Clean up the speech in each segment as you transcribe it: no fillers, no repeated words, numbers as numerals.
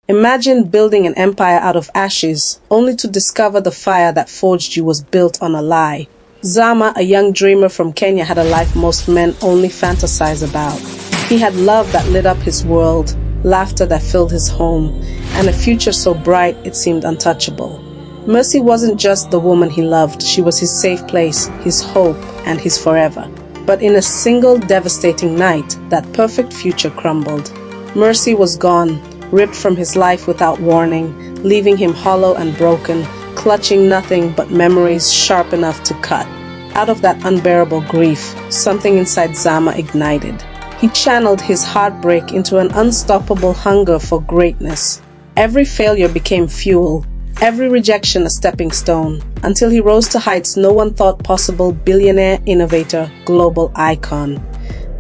Imagine building an empire out of ashes, only to discover the fire that forged you was built on a lie. Zama, a young dreamer from Kenya, had a life most men only fantasize about. He had love that lit up his world, laughter that filled his home, and a future so bright it seemed untouchable. Mercy wasn't just the woman he loved, she was his safe place, his hope, and his forever. But in a single devastating night, that perfect future crumbled. Mercy was gone, ripped from his life without warning, leaving him hollow and broken, clutching nothing but memories sharp enough to cut. Out of that unbearable grief, something inside Zama ignited. He channeled his heartbreak into an unstoppable hunger for greatness. Every failure became fuel, every rejection a stepping stone, until he rose to heights no one thought possible. Billionaire, innovator, global icon.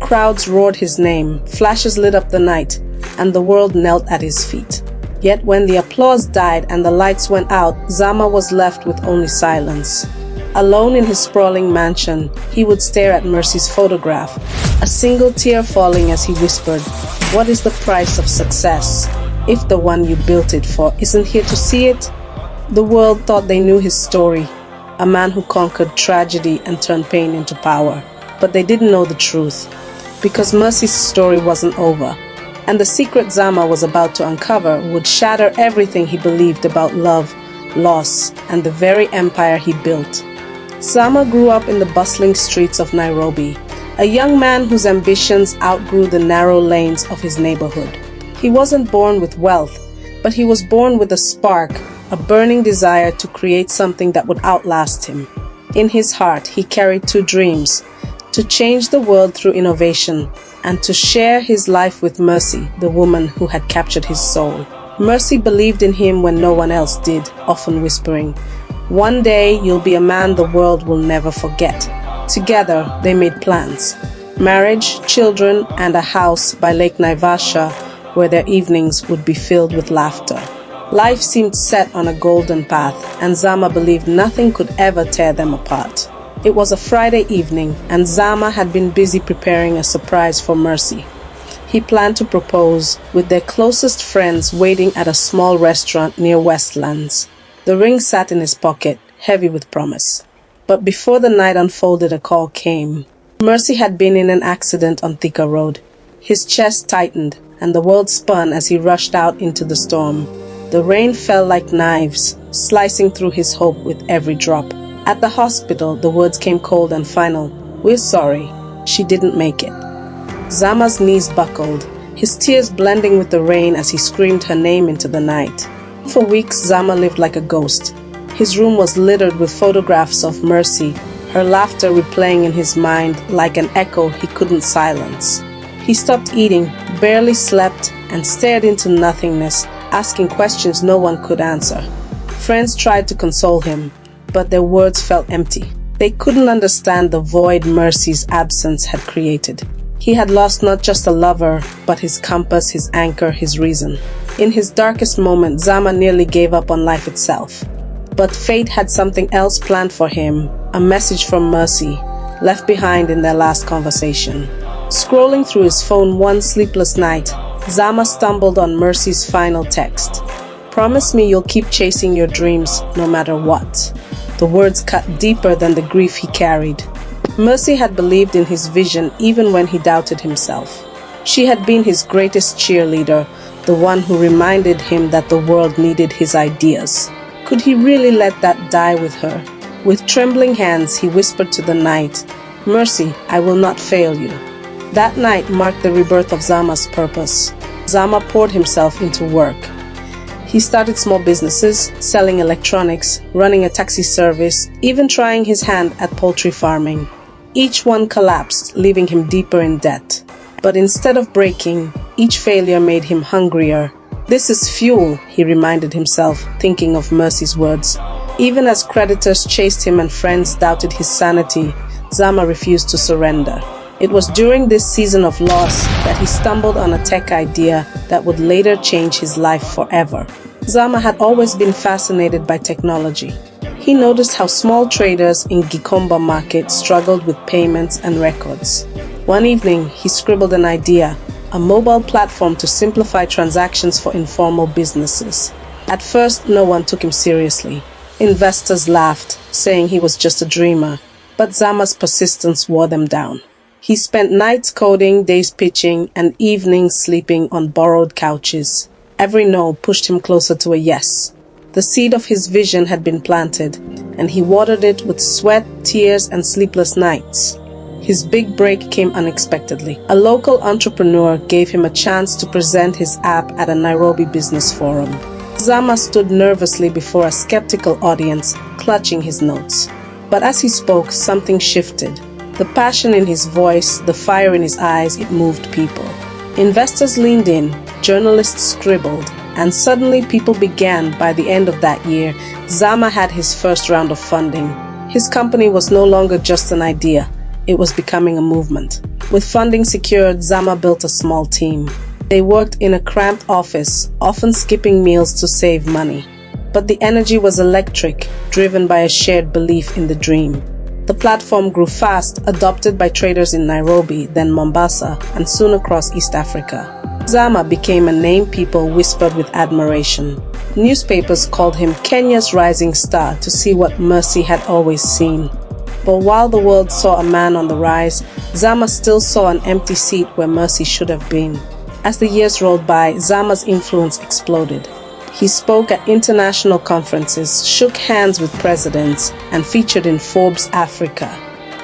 Crowds roared his name, flashes lit up the night, and the world knelt at his feet. Yet when the applause died and the lights went out, Zama was left with only silence. Alone in his sprawling mansion, he would stare at Mercy's photograph, a single tear falling as he whispered, "What is the price of success, if the one you built it for isn't here to see it?" The world thought they knew his story, a man who conquered tragedy and turned pain into power. But they didn't know the truth, because Mercy's story wasn't over. And the secret Zama was about to uncover would shatter everything he believed about love, loss, and the very empire he built. Zama grew up in the bustling streets of Nairobi, a young man whose ambitions outgrew the narrow lanes of his neighborhood. He wasn't born with wealth, but he was born with a spark, a burning desire to create something that would outlast him. In his heart, he carried two dreams: to change the world through innovation, and to share his life with Mercy, the woman who had captured his soul. Mercy believed in him when no one else did, often whispering, "One day you'll be a man the world will never forget." Together, they made plans: marriage, children, and a house by Lake Naivasha, where their evenings would be filled with laughter. Life seemed set on a golden path, and Zama believed nothing could ever tear them apart. It was a Friday evening, and Zama had been busy preparing a surprise for Mercy. He planned to propose, with their closest friends waiting at a small restaurant near Westlands. The ring sat in his pocket, heavy with promise. But before the night unfolded, a call came. Mercy had been in an accident on Thika Road. His chest tightened, and the world spun as he rushed out into the storm. The rain fell like knives, slicing through his hope with every drop. At the hospital, the words came cold and final: "We're sorry, she didn't make it." Zama's knees buckled, his tears blending with the rain as he screamed her name into the night. For weeks, Zama lived like a ghost. His room was littered with photographs of Mercy, her laughter replaying in his mind like an echo he couldn't silence. He stopped eating, barely slept, and stared into nothingness, asking questions no one could answer. Friends tried to console him, but their words felt empty. They couldn't understand the void Mercy's absence had created. He had lost not just a lover, but his compass, his anchor, his reason. In his darkest moment, Zama nearly gave up on life itself. But fate had something else planned for him, a message from Mercy, left behind in their last conversation. Scrolling through his phone one sleepless night, Zama stumbled on Mercy's final text. "Promise me you'll keep chasing your dreams no matter what." The words cut deeper than the grief he carried. Mercy had believed in his vision even when he doubted himself. She had been his greatest cheerleader, the one who reminded him that the world needed his ideas. Could he really let that die with her? With trembling hands, he whispered to the night, "Mercy, I will not fail you." That night marked the rebirth of Zama's purpose. Zama poured himself into work. He started small businesses, selling electronics, running a taxi service, even trying his hand at poultry farming. Each one collapsed, leaving him deeper in debt. But instead of breaking, each failure made him hungrier. "This is fuel," he reminded himself, thinking of Mercy's words. Even as creditors chased him and friends doubted his sanity, Zama refused to surrender. It was during this season of loss that he stumbled on a tech idea that would later change his life forever. Zama had always been fascinated by technology. He noticed how small traders in Gikomba Market struggled with payments and records. One evening, he scribbled an idea: a mobile platform to simplify transactions for informal businesses. At first, no one took him seriously. Investors laughed, saying he was just a dreamer, but Zama's persistence wore them down. He spent nights coding, days pitching, and evenings sleeping on borrowed couches. Every no pushed him closer to a yes. The seed of his vision had been planted, and he watered it with sweat, tears, and sleepless nights. His big break came unexpectedly. A local entrepreneur gave him a chance to present his app at a Nairobi business forum. Zama stood nervously before a skeptical audience, clutching his notes. But as he spoke, something shifted. The passion in his voice, the fire in his eyes, it moved people. Investors leaned in, journalists scribbled, and suddenly people began. By the end of that year, Zama had his first round of funding. His company was no longer just an idea, it was becoming a movement. With funding secured, Zama built a small team. They worked in a cramped office, often skipping meals to save money. But the energy was electric, driven by a shared belief in the dream. The platform grew fast, adopted by traders in Nairobi, then Mombasa, and soon across East Africa. Zama became a name people whispered with admiration. Newspapers called him Kenya's rising star, to see what Mercy had always seen. But while the world saw a man on the rise, Zama still saw an empty seat where Mercy should have been. As the years rolled by, Zama's influence exploded. He spoke at international conferences, shook hands with presidents, and featured in Forbes Africa.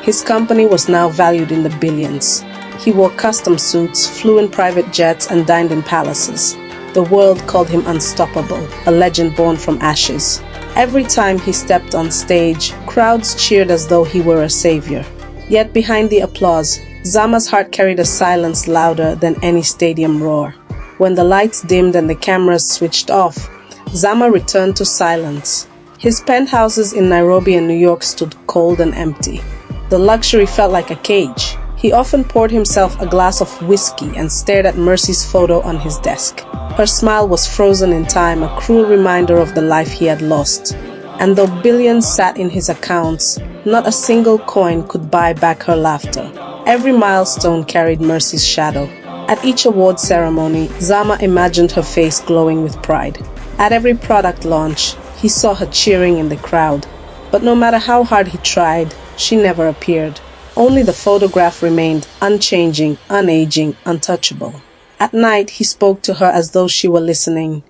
His company was now valued in the billions. He wore custom suits, flew in private jets, and dined in palaces. The world called him unstoppable, a legend born from ashes. Every time he stepped on stage, crowds cheered as though he were a savior. Yet behind the applause, Zama's heart carried a silence louder than any stadium roar. When the lights dimmed and the cameras switched off, Zama returned to silence. His penthouses in Nairobi and New York stood cold and empty. The luxury felt like a cage. He often poured himself a glass of whiskey and stared at Mercy's photo on his desk. Her smile was frozen in time, a cruel reminder of the life he had lost. And though billions sat in his accounts, not a single coin could buy back her laughter. Every milestone carried Mercy's shadow. At each award ceremony, Zama imagined her face glowing with pride. At every product launch, he saw her cheering in the crowd. But no matter how hard he tried, she never appeared. Only the photograph remained, unchanging, unaging, untouchable. At night, he spoke to her as though she were listening.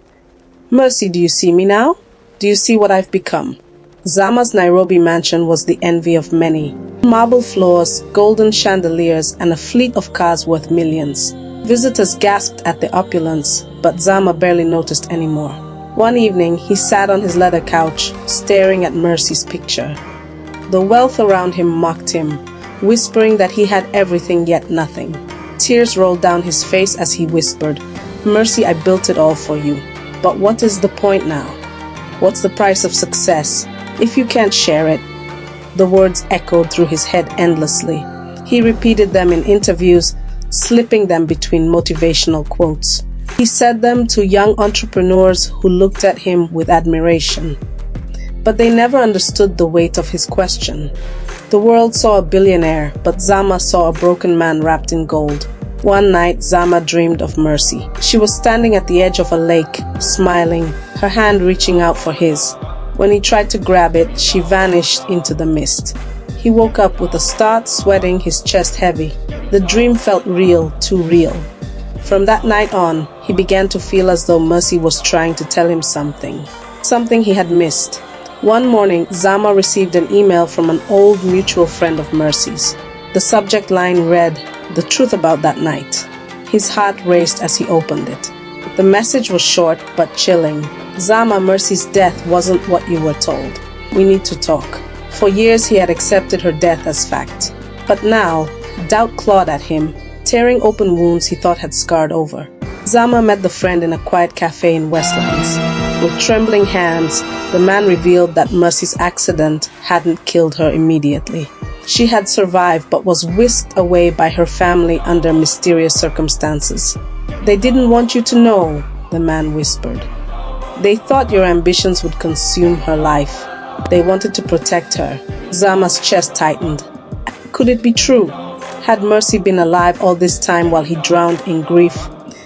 "Mercy, do you see me now? Do you see what I've become?" Zama's Nairobi mansion was the envy of many. Marble floors, golden chandeliers, and a fleet of cars worth millions. Visitors gasped at the opulence, but Zama barely noticed anymore. One evening, he sat on his leather couch, staring at Mercy's picture. The wealth around him mocked him, whispering that he had everything yet nothing. Tears rolled down his face as he whispered, "Mercy, I built it all for you. But what is the point now? What's the price of success if you can't share it?" The words echoed through his head endlessly. He repeated them in interviews, slipping them between motivational quotes. He said them to young entrepreneurs who looked at him with admiration. But they never understood the weight of his question. The world saw a billionaire, but Zama saw a broken man wrapped in gold. One night, Zama dreamed of Mercy. She was standing at the edge of a lake, smiling, her hand reaching out for his. When he tried to grab it, she vanished into the mist. He woke up with a start, sweating, his chest heavy. The dream felt real, too real. From that night on, he began to feel as though Mercy was trying to tell him something he had missed. One morning, Zama received an email from an old mutual friend of Mercy's. The subject line read, "The truth about that night." His heart raced as he opened it. The message was short but chilling. "Zama, Mercy's death wasn't what you were told. We need to talk." For years he had accepted her death as fact. But now, doubt clawed at him, tearing open wounds he thought had scarred over. Zama met the friend in a quiet cafe in Westlands. With trembling hands, the man revealed that Mercy's accident hadn't killed her immediately. She had survived but was whisked away by her family under mysterious circumstances. "They didn't want you to know," the man whispered. "They thought your ambitions would consume her life. They wanted to protect her." Zama's chest tightened. Could it be true? Had Mercy been alive all this time while he drowned in grief?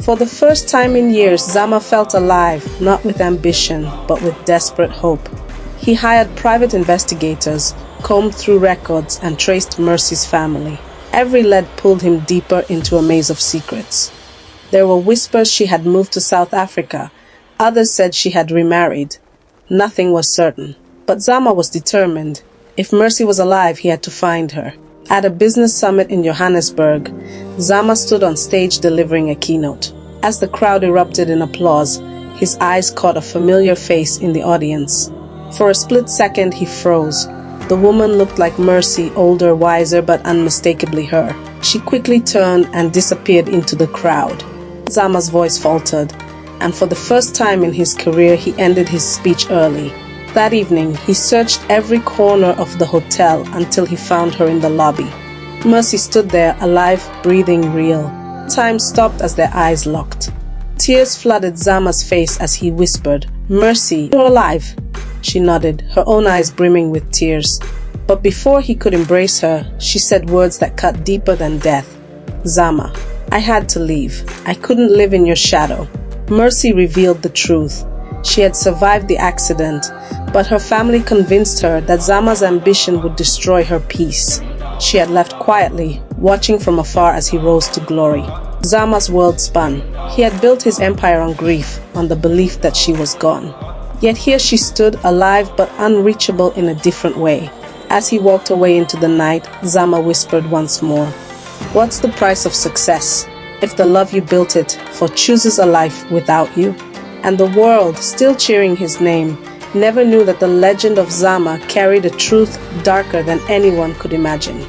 For the first time in years, Zama felt alive, not with ambition, but with desperate hope. He hired private investigators, combed through records, and traced Mercy's family. Every lead pulled him deeper into a maze of secrets. There were whispers she had moved to South Africa. Others said she had remarried. Nothing was certain. But Zama was determined. If Mercy was alive, he had to find her. At a business summit in Johannesburg, Zama stood on stage delivering a keynote. As the crowd erupted in applause, his eyes caught a familiar face in the audience. For a split second, he froze. The woman looked like Mercy, older, wiser, but unmistakably her. She quickly turned and disappeared into the crowd. Zama's voice faltered, and for the first time in his career, he ended his speech early. That evening, he searched every corner of the hotel until he found her in the lobby. Mercy stood there, alive, breathing, real. Time stopped as their eyes locked. Tears flooded Zama's face as he whispered, "Mercy, you're alive." She nodded, her own eyes brimming with tears. But before he could embrace her, she said words that cut deeper than death. "Zama, I had to leave. I couldn't live in your shadow." Mercy revealed the truth. She had survived the accident, but her family convinced her that Zama's ambition would destroy her peace. She had left quietly, watching from afar as he rose to glory. Zama's world spun. He had built his empire on grief, on the belief that she was gone. Yet here she stood, alive but unreachable in a different way. As he walked away into the night, Zama whispered once more, "What's the price of success if the love you built it for chooses a life without you?" And the world, still cheering his name, never knew that the legend of Zama carried a truth darker than anyone could imagine.